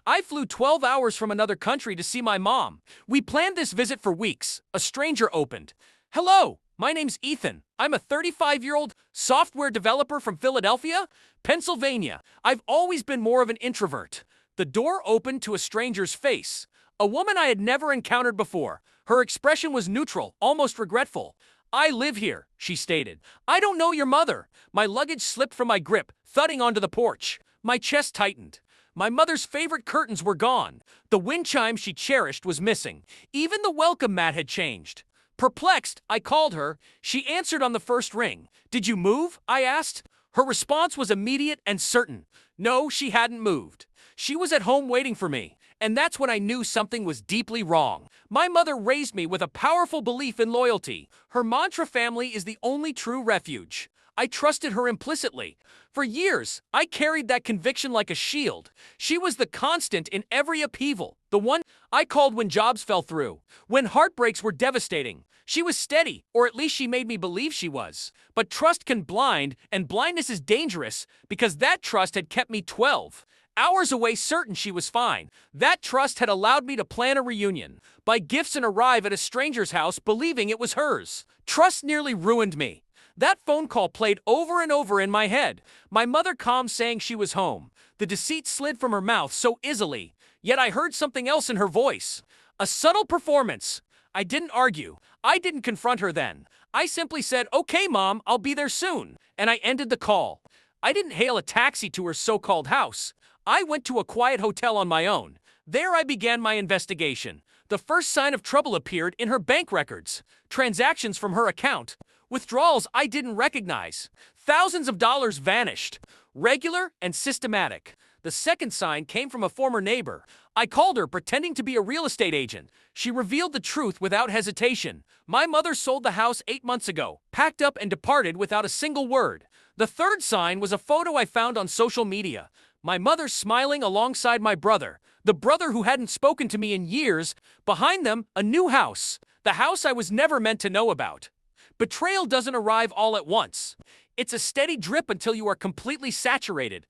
I flew 12 hours from another country to see my mom. We planned this visit for weeks. A stranger opened. Hello, my name's Ethan. I'm a 35-year-old software developer from Philadelphia, Pennsylvania. I've always been more of an introvert. The door opened to a stranger's face. A woman I had never encountered before. Her expression was neutral, almost regretful. I live here, she stated. I don't know your mother. My luggage slipped from my grip, thudding onto the porch. My chest tightened. My mother's favorite curtains were gone. The wind chime she cherished was missing. Even the welcome mat had changed. Perplexed, I called her. She answered on the first ring. Did you move? I asked. Her response was immediate and certain. No, she hadn't moved. She was at home waiting for me. And that's when I knew something was deeply wrong. My mother raised me with a powerful belief in loyalty. Her mantra, family is the only true refuge. I trusted her implicitly. For years, I carried that conviction like a shield. She was the constant in every upheaval, the one I called when jobs fell through, when heartbreaks were devastating. She was steady, or at least she made me believe she was. But trust can blind, and blindness is dangerous because that trust had kept me 12 hours away, certain she was fine. That trust had allowed me to plan a reunion, buy gifts and arrive at a stranger's house believing it was hers. Trust nearly ruined me. That phone call played over and over in my head. My mother calm saying she was home. The deceit slid from her mouth so easily, yet I heard something else in her voice. A subtle performance. I didn't argue. I didn't confront her then. I simply said, "Okay, Mom, I'll be there soon," and I ended the call. I didn't hail a taxi to her so-called house. I went to a quiet hotel on my own. There I began my investigation. The first sign of trouble appeared in her bank records. Transactions from her account. Withdrawals I didn't recognize. Thousands of dollars vanished. Regular and systematic. The second sign came from a former neighbor. I called her pretending to be a real estate agent. She revealed the truth without hesitation. My mother sold the house 8 months ago, packed up and departed without a single word. The third sign was a photo I found on social media. My mother smiling alongside my brother, the brother who hadn't spoken to me in years. Behind them, a new house, the house I was never meant to know about. Betrayal doesn't arrive all at once. It's a steady drip until you are completely saturated.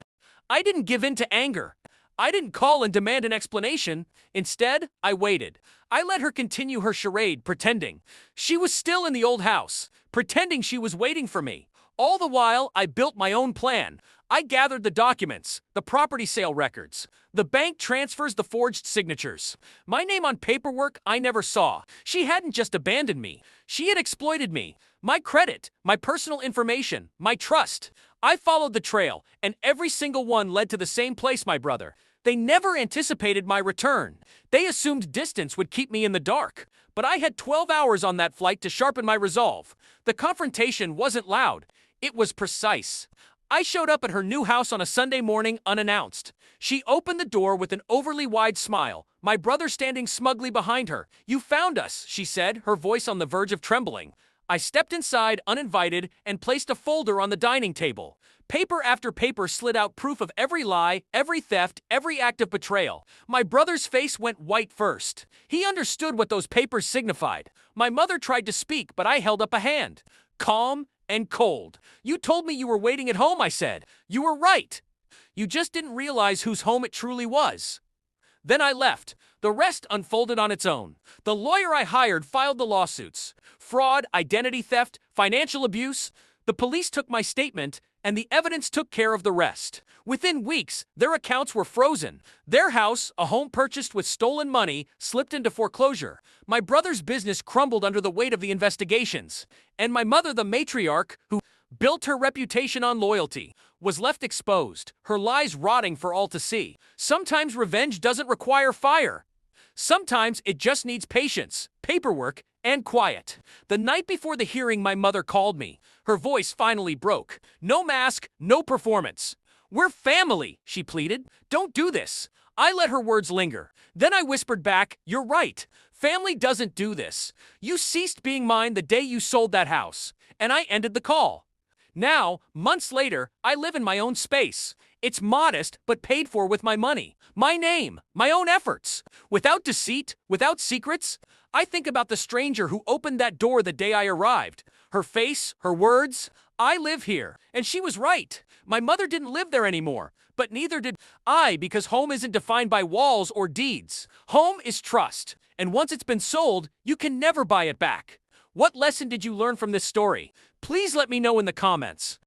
I didn't give in to anger. I didn't call and demand an explanation. Instead, I waited. I let her continue her charade, pretending she was still in the old house, pretending she was waiting for me. All the while, I built my own plan. I gathered the documents, the property sale records, the bank transfers, the forged signatures. My name on paperwork I never saw. She hadn't just abandoned me. She had exploited me. My credit, my personal information, my trust. I followed the trail, and every single one led to the same place, my brother. They never anticipated my return. They assumed distance would keep me in the dark. But I had 12 hours on that flight to sharpen my resolve. The confrontation wasn't loud. It was precise. I showed up at her new house on a Sunday morning unannounced. She opened the door with an overly wide smile, my brother standing smugly behind her. "You found us," she said, her voice on the verge of trembling. I stepped inside, uninvited, and placed a folder on the dining table. Paper after paper slid out, proof of every lie, every theft, every act of betrayal. My brother's face went white first. He understood what those papers signified. My mother tried to speak, but I held up a hand. Calm and cold. "You told me you were waiting at home," I said. "You were right. You just didn't realize whose home it truly was." Then I left. The rest unfolded on its own. The lawyer I hired filed the lawsuits. Fraud, identity theft, financial abuse. The police took my statement, and the evidence took care of the rest. Within weeks, their accounts were frozen. Their house, a home purchased with stolen money, slipped into foreclosure. My brother's business crumbled under the weight of the investigations. And my mother, the matriarch, who built her reputation on loyalty, was left exposed, her lies rotting for all to see. Sometimes revenge doesn't require fire. Sometimes it just needs patience, paperwork, and quiet. The night before the hearing, my mother called me. Her voice finally broke. "No mask, no performance. We're family," she pleaded. "Don't do this." I let her words linger. Then I whispered back, "You're right. Family doesn't do this. You ceased being mine the day you sold that house." And I ended the call. Now, months later, I live in my own space. It's modest, but paid for with my money, my name, my own efforts. Without deceit, without secrets. I think about the stranger who opened that door the day I arrived. Her face, her words. "I live here." And she was right. My mother didn't live there anymore. But neither did I, because home isn't defined by walls or deeds. Home is trust, and once it's been sold, you can never buy it back. What lesson did you learn from this story? Please let me know in the comments.